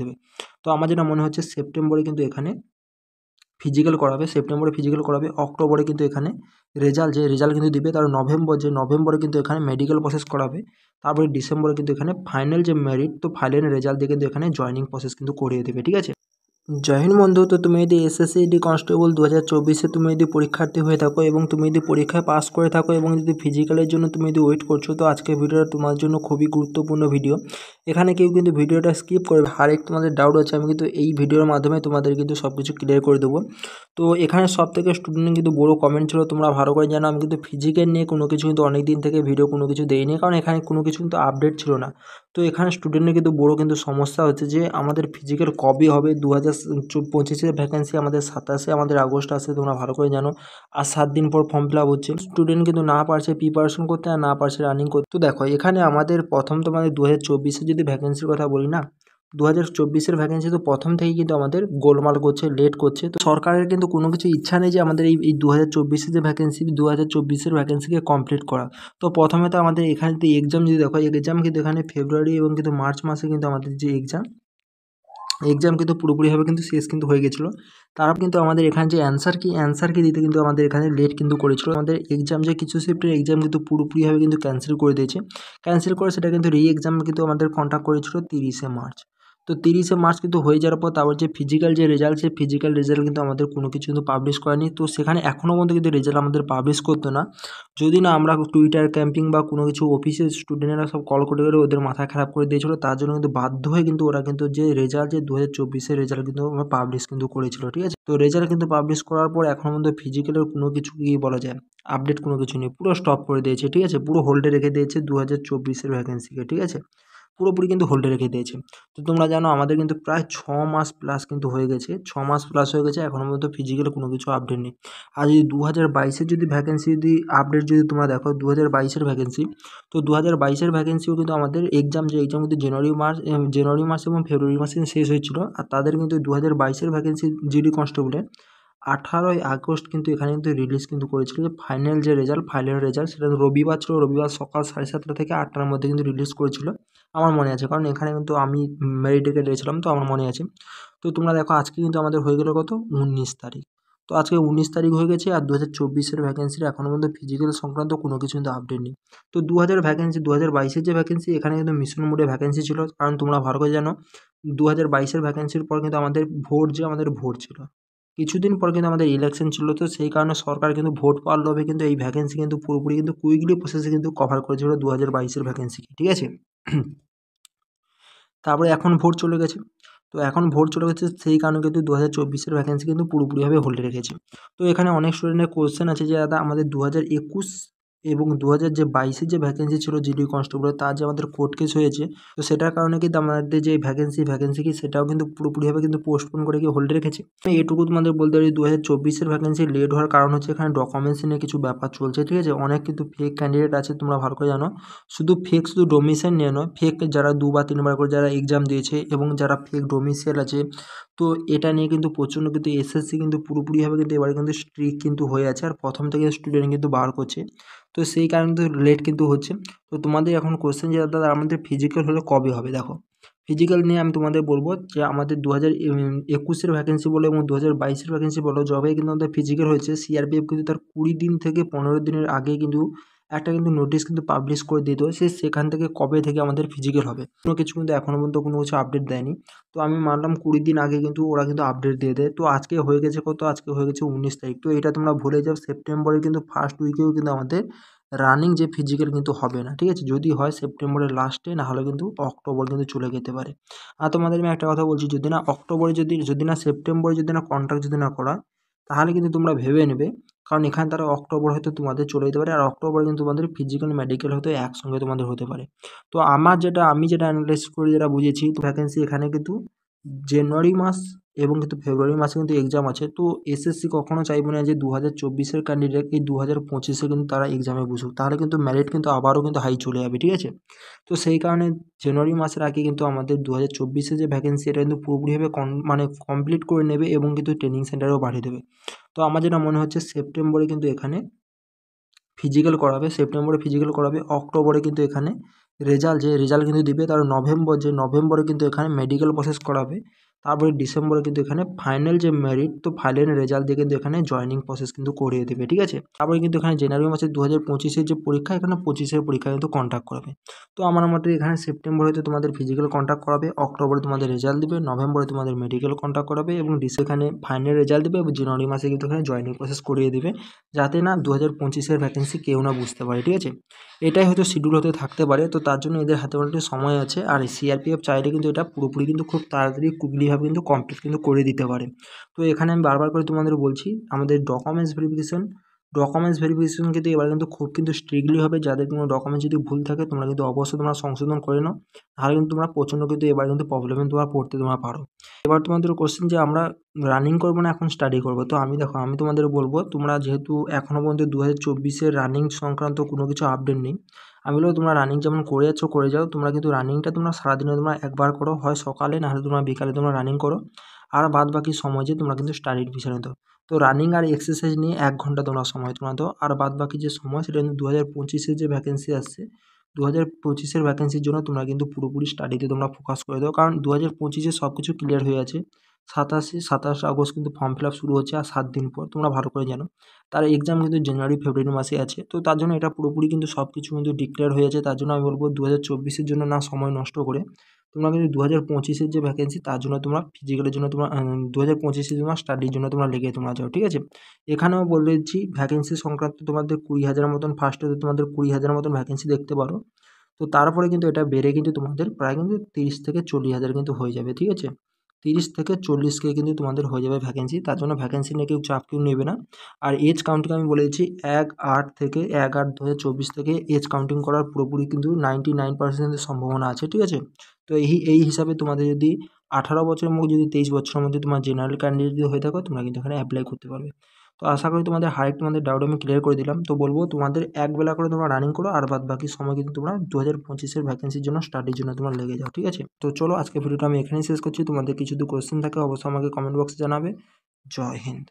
দেবে। তো আমার যেটা মনে হচ্ছে সেপ্টেম্বরে কিন্তু এখানে ফিজিক্যাল করাবে, সেপ্টেম্বরে ফিজিক্যাল করাবে, অক্টোবরে কিন্তু এখানে রেজাল্ট কিন্তু দিবে, তার নভেম্বরে কিন্তু এখানে মেডিকেল প্রসেস করাবে, তারপরে ডিসেম্বরে কিন্তু এখানে ফাইনাল যে মেরিট, তো ফাইনাল রেজাল্ট দিয়ে কিন্তু এখানে জয়েনিং প্রসেস কিন্তু করিয়ে দেবে, ঠিক আছে। জয় হিন্দ বন্ধু। তো তুমি যদি এসএসসি কনস্টেবল 2024 তুমি যদি পরীক্ষার্থী হয়ে থাকো এবং তুমি যদি পরীক্ষায় পাস করে থাকো এবং যদি ফিজিক্যালের জন্য তুমি যদি ওয়েট করছো, তো আজকের ভিডিওটা তোমার জন্য খুবই গুরুত্বপূর্ণ ভিডিও। এখানে কেউ কিন্তু ভিডিওটা স্কিপ করবে, আরেক তোমাদের ডাউট আছে আমি কিন্তু এই ভিডিওর মাধ্যমে তোমাদের কিন্তু সব কিছু ক্লিয়ার করে দেবো। তো এখানে সব থেকে স্টুডেন্ট কিন্তু বড় কমেন্ট ছিল, তোমরা ভালো করে জানো আমি কিন্তু ফিজিক্যাল নিয়ে কোনো কিছু কিন্তু অনেক দিন থেকে ভিডিও কোনো কিছু দেইনি, কারণ এখানে কোনো কিছু কিন্তু আপডেট ছিল না। তো এখানে স্টুডেন্টের কিন্তু বড় কিন্তু সমস্যা হচ্ছে যে আমাদের ফিজিক্যাল কবে হবে, 2025-এর ভ্যাকেন্সি আমাদের 27 আমাদের আগস্ট আসে, তোমরা ভালো করে জানো, আর 7 দিন পর ফর্ম ফিল আপ হচ্ছে। স্টুডেন্ট কিন্তু না পারছে প্রিপারেশন করতে আর না পারছে রানিং করতে। তো দেখো এখানে আমাদের প্রথম তোমাদের 2024-এর যদি ভ্যাকেন্সির কথা বলি না, 2024-এর ভ্যাকেন্সি তো প্রথম থেকেই কিন্তু আমাদের গোলমাল করছে, লেট করছে। তো সরকারের কিন্তু কোনো কিছু ইচ্ছা নেই যে আমাদের এই 2024-এর যে ভ্যাকেন্সি, 2024-এর ভ্যাকেন্সিকে কমপ্লিট করা। তো প্রথমে তো আমাদের এখানে তো এক্সাম যদি দেখো, এক্সাম কিন্তু এখানে ফেব্রুয়ারি এবং কিন্তু মার্চ মাসে কিন্তু আমাদের যে এক্সাম কিন্তু পুরোপুরিভাবে কিন্তু শেষ কিন্তু হয়ে গেছিলো। তারপর কিন্তু আমাদের এখানে যে অ্যান্সার কি দিতে কিন্তু আমাদের এখানে লেট কিন্তু করেছিল। আমাদের এক্সাম যে কিছু শিফটের এক্সাম কিন্তু পুরোপুরিভাবে কিন্তু ক্যান্সেল করে দিয়েছে, ক্যান্সেল করে সেটা কিন্তু এক্সাম কিন্তু আমাদের কন্ডাক্ট করেছিল 30শে মার্চ। তো 30শে মার্চ কিন্তু হয়ে যাওয়ার পর তারপর যে ফিজিক্যাল যে রেজাল্ট, সেই ফিজিক্যাল রেজাল্ট কিন্তু আমাদের কোনো কিছু কিন্তু পাবলিশ করেনি। তো সেখানে এখনও পর্যন্ত কিন্তু রেজাল্ট আমাদের পাবলিশ করতো না, যদি না আমরা টুইটার ক্যাম্পিং বা কোনো কিছু অফিসের স্টুডেন্টরা সব কল করে করে ওদের মাথা খারাপ করে দিয়েছিলো। তার জন্য কিন্তু বাধ্য হয়ে কিন্তু ওরা কিন্তু যে রেজাল্ট, যে 2024-এর রেজাল্ট কিন্তু পাবলিশ কিন্তু করেছিল, ঠিক আছে। তো রেজাল্ট কিন্তু পাবলিশ করার পর এখন পর্যন্ত ফিজিক্যালের কোনো কিছু কি বলা যায় আপডেট কোনো কিছু নেই, পুরো স্টপ করে দিয়েছে, ঠিক আছে, পুরো হোল্ডে রেখে দিয়েছে 2024-এর ভ্যাকেন্সিকে, ঠিক আছে, পুরোপুরি কিন্তু হোল্ডে রেখে দিয়েছে। তো তোমরা জানো আমাদের কিন্তু প্রায় 6 মাস প্লাস কিন্তু হয়ে গেছে, 6 মাস প্লাস হয়ে গেছে, এখনও পর্যন্ত ফিজিক্যালে কোনো কিছু আপডেট নেই। আর যদি 2022-এর যদি ভ্যাকেন্সি যদি আপডেট যদি তোমরা দেখো, 2022-এর ভ্যাকেন্সি, তো 2022-এর ভ্যাকেন্সিও কিন্তু আমাদের এক্সাম কিন্তু জানুয়ারি মাস এবং ফেব্রুয়ারি মাসে শেষ হয়েছিল। আর তাদের কিন্তু 2022-এর ভ্যাকেন্সি জিডি কনস্টেবলের 18ই আগস্ট কিন্তু এখানে কিন্তু রিলিজ কিন্তু করেছিল যে ফাইনাল রেজাল্ট সেটা রবিবার ছিল, রবিবার সকাল 7:30 থেকে 8টার মধ্যে কিন্তু রিলিজ করেছিল, আমার মনে আছে, কারণ এখানে কিন্তু আমি মেরিট ডেকে দিয়েছিলাম, তো আমার মনে আছে। তো তোমরা দেখো আজকে কিন্তু আমাদের হয়ে গেল কত, 19 তারিখ। তো আজকে 19 তারিখ হয়ে গেছে, আর 2024-এর ভ্যাকেন্সির এখনও পর্যন্ত ফিজিক্যাল সংক্রান্ত কোনো কিছু কিন্তু আপডেট নেই। তো 2022-এর যে ভ্যাকেন্সি, এখানে কিন্তু মিশন মোডে ভ্যাকেন্সি ছিল, কারণ তোমরা ভালো করে জানো 2022-এর ভ্যাকেন্সির পর কিন্তু আমাদের ভোট ছিল, কিছুদিন পর কিন্তু আমাদের ইলেকশন ছিল। তো সেই কারণে সরকার কিন্তু ভোট পাওয়ার লোভে কিন্তু এই ভ্যাকেন্সি কিন্তু পুরোপুরি কিন্তু কুইকলি প্রসেসে কিন্তু কভার করেছিল 2022-এর ভ্যাকেন্সিকে, ঠিক আছে। তারপরে এখন ভোট চলে গেছে, তো এখন ভোট চলে গেছে সেই কারণে কিন্তু 2024-এর ভ্যাকেন্সি কিন্তু পুরোপুরিভাবে হোল্ডে রেখেছে। তো এখানে অনেক স্টুডেন্টের কোয়েশ্চেন আছে যে দাদা আমাদের 2021 এবং 2022-এর যে ভ্যাকেন্সি ছিল জিডি কনস্টেবলের, তার যে আমাদের কোর্ট কেস হয়েছে, তো সেটার কারণে কিন্তু আমাদের যে ভ্যাকেন্সি কি সেটাও কিন্তু পুরোপুরিভাবে কিন্তু পোস্টপোন করে কি হোল্ডে রেখেছে। এটুকু তোমাদের বলতে পারি 2024-এর ভ্যাকেন্সি লেট হওয়ার কারণ হচ্ছে এখানে ডকুমেন্টস নিয়ে কিছু ব্যাপার চলছে, ঠিক আছে। অনেক কিন্তু ফেক ক্যান্ডিডেট আছে, তোমরা ভালো করে জানো, শুধু ডোমিসাইল নিয়ে নয়, ফেক যারা 2 বা 3 বার করে যারা এক্সাম দিয়েছে এবং যারা ফেক ডোমিসাইল আছে, তো এটা নিয়ে কিন্তু প্রচণ্ড কিন্তু এসএসসি কিন্তু পুরোপুরিভাবে কিন্তু এবারে কিন্তু স্ট্রিক্ট কিন্তু হয়ে আছে, আর প্রথম থেকে স্টুডেন্ট কিন্তু বার করছে। তো সেই কারণে তো লেট কিন্তু হচ্ছে। তো তোমাদের এখন কোশ্চেন যে দাদা আমাদের ফিজিক্যাল হলে কবে হবে, দেখো ফিজিক্যাল নিয়ে আমি তোমাদের বলবো যে আমাদের 2021-এর ভ্যাকেন্সি বলো এবং 2022-এর ভ্যাকেন্সি বলো, যবে কিন্তু আমাদের ফিজিক্যাল হয়েছে, সিআরপিএফ কিন্তু তার 20 দিন থেকে 15 দিনের আগে কিন্তু একটা কিন্তু নোটিশ কিন্তু পাবলিশ করে দিত, সেখান থেকে কবে থেকে আমাদের ফিজিক্যাল হবে কোনো কিছু কিন্তু এখনও পর্যন্ত কোনো কিছু আপডেট দেয়নি। তো আমি মানলাম 20 দিন আগে কিন্তু ওরা কিন্তু আপডেট দিয়ে দেয়। তো আজকে হয়ে গেছে কত, আজকে হয়ে গেছে 19 তারিখ। তো এটা তোমরা ভুলে যাও, সেপ্টেম্বরের কিন্তু ফার্স্ট উইকেও কিন্তু আমাদের রানিং যে ফিজিক্যাল কিন্তু হবে না, ঠিক আছে, যদি হয় সেপ্টেম্বরের লাস্টে, না হলে কিন্তু অক্টোবর কিন্তু চলে যেতে পারে। আর তোমাদের আমি একটা কথা বলছি, যদি না অক্টোবরে যদি না সেপ্টেম্বরে যদি না কন্ট্রাক্ট যদি না করা, তাহলে কিন্তু তোমরা ভেবে নেবে, কারণ এখানে তারা অক্টোবর হয়তো তোমাদের চলে যেতে পারে, আর অক্টোবরে কিন্তু তোমাদের ফিজিক্যাল মেডিকেল হয়তো একসঙ্গে তোমাদের হতে পারে। তো আমি যেটা অ্যানালাইসিস করে যেটা বুঝেছি, তো ভ্যাকেন্সি এখানে কিন্তু জানুয়ারি মাস এবং কিন্তু ফেব্রুয়ারি মাসে কিন্তু এক্সাম আছে। তো এসএসসি কখনো চাইবে না যে 2024-এর ক্যান্ডিডেট এই 2025-এ কিন্তু তারা এক্সামে বসুক, তাহলে কিন্তু মেরিট কিন্তু আবারও কিন্তু হাই চলে যাবে, ঠিক আছে। তো সেই কারণে জানুয়ারি মাসের আগে কিন্তু আমাদের 2024-এ যে ভ্যাকেন্সি, এটা কিন্তু পুরোপুরিভাবে কমপ্লিট করে নেবে এবং কিন্তু ট্রেনিং সেন্টারও বাড়িয়ে দেবে। তো আমার যেটা মনে হচ্ছে সেপ্টেম্বরে কিন্তু এখানে ফিজিক্যাল করাবে, অক্টোবরে কিন্তু এখানে রেজাল্ট কিন্তু দিবে, তার নভেম্বরে কিন্তু এখানে মেডিকেল প্রসেস করাবে। তারপরে ডিসেম্বরে কিন্তু এখানে ফাইনাল যে মেরিট, তো ফাইনাল রেজাল্ট দিয়ে কিন্তু এখানে জয়েনিং প্রসেস কিন্তু করিয়ে দেবে, ঠিক আছে। তারপরে কিন্তু এখানে জানুয়ারি মাসে 2025-এর যে পরীক্ষা, এখানে 25-এর পরীক্ষা কিন্তু কন্ডাক্ট করাবে। তো আমার মতে এখানে সেপ্টেম্বরে হয়তো তোমাদের ফিজিক্যাল কন্ডাক্ট করাবে, অক্টোবরে তোমাদের রেজাল্ট দিবে, নভেম্বরে তোমাদের মেডিকেল কন্ডাক্ট করাবে এবং এখানে ফাইনাল রেজাল্ট দেবে এবং জানুয়ারি মাসে কিন্তু এখানে জয়েনিং প্রসেস করিয়ে দেবে, যাতে না 2025-এর ভ্যাকেন্সি কেউ না বুঝতে পারে, ঠিক আছে। এটাই হয়তো শিডিউল হতে থাকতে পারে, তো তার জন্য এদের হাতে অনেকটা সময় আছে। আর সিআরপিএফ চাইলে কিন্তু এটা পুরোপুরি কিন্তু খুব তাড়াতাড়ি কুইকলিভাবে কিন্তু কমপ্লিট কিন্তু করে দিতে পারে। তো এখানে আমি বারবার করে তোমাদের বলছি, আমাদের ডকুমেন্টস ভেরিফিকেশন কিন্তু এবার কিন্তু খুব কিন্তু স্ট্রিক্টলি হবে। যাদের কোনো ডকুমেন্টস যদি ভুল থাকে তোমরা কিন্তু অবশ্যই তোমরা সংশোধন করে নাও, তাহলে কিন্তু তোমরা প্রচণ্ড কিন্তু এবার কিন্তু প্রবলেমে তোমরা পড়তে পারো। এবার তোমাদের কোশ্চেন যে আমরা রানিং করবো না এখন স্টাডি করবো, তো আমি তোমাদের বলবো, তোমরা যেহেতু এখনও পর্যন্ত 2024-এর রানিং সংক্রান্ত কোনো কিছু আপডেট নেই, আমি বলবো তোমরা রানিং যেমন করে যাচ্ছ করে যাও। তোমরা কিন্তু রানিংটা তোমরা সারাদিনে তোমরা একবার করো, হয় সকালে না হলে তোমরা বিকালে তোমরা রানিং করো, আর বাদ বাকি সময় যে তোমরা কিন্তু স্টাডির পিছনে দাও। তো রানিং আর এক্সারসাইজ নিয়ে 1 ঘন্টা তোমরা সময় তোমরা দাও, আর বাদ বাকি যে সময় সেটা কিন্তু 2025-এর যে ভ্যাকেন্সি আসছে, 2025-এর ভ্যাকেন্সির জন্য তোমরা কিন্তু পুরোপুরি স্টাডিতে তোমরা ফোকাস করে দাও। কারণ 2025-এ সব কিছু ক্লিয়ার হয়ে আছে। 27 আগস্ট কিন্তু ফর্ম ফিল আপ শুরু হচ্ছে, আর 7 দিন পর, তোমরা ভালো করে জানো। তার এক্সাম কিন্তু জানুয়ারি ফেব্রুয়ারি মাসে আছে। তো তার জন্য এটা পুরোপুরি কিন্তু সব কিছু কিন্তু ডিক্লেয়ার হয়ে আছে। তার জন্য আমি বলবো 2024-এর জন্য না সময় নষ্ট করে তোমরা কিন্তু 2025-এর যে ভ্যাকেন্সি তার জন্য তোমরা ফিজিক্যালের জন্য তোমরা 2025-এর জন্য স্টাডির জন্য তোমরা লেগে তোমরা যাও, ঠিক আছে। এখানেও বলে দিচ্ছি, ভ্যাকেন্সি সংক্রান্ত তোমাদের 20,000 মতন, ফার্স্টে তোমাদের 20,000 মতন ভ্যাকেন্সি দেখতে পারো। তো তারপরে কিন্তু এটা বেড়ে কিন্তু তোমাদের প্রায় কিন্তু 30 থেকে 40,000 কিন্তু হয়ে যাবে, ঠিক আছে। 30 থেকে 40K কিন্তু তোমাদের হয়ে যাবে ভ্যাকেন্সি। তার জন্য ভ্যাকেন্সি নিয়ে চাপ কেউ নেবে না। আর এজ কাউন্টিং আমি বলে দিচ্ছি, 1/8/2024 থেকে এজ কাউন্টিং করার পুরোপুরি কিন্তু 99% সম্ভাবনা আছে, ঠিক আছে। তো এই হিসাবে তোমাদের যদি 18 বছরের মধ্যে যদি 23 বছরের মধ্যে তোমার জেনারেল ক্যান্ডিডেট যদি হয়ে থাকো, তোমরা কিন্তু এখানে অ্যাপ্লাই করতে পারবে। তো আশা করি তোমাদের তোমাদের ডাউট আমি ক্লিয়ার করে দিলাম। তো বলবো তোমাদের একবেলা করে তোমরা রানিং করো, আর বাদ বাকি সময় কিন্তু তোমরা 2025-এর ভ্যাকেন্সির জন্য স্টাডির জন্য তোমরা লেগে যাও, ঠিক আছে। তো চলো আজকে ভিডিওটা আমি এখানেই শেষ করছি। তোমাদের কিছু যদি কোয়েশ্চেন থাকে অবশ্যই আমাকে কমেন্ট বক্সে জানাবে। জয় হিন্দ।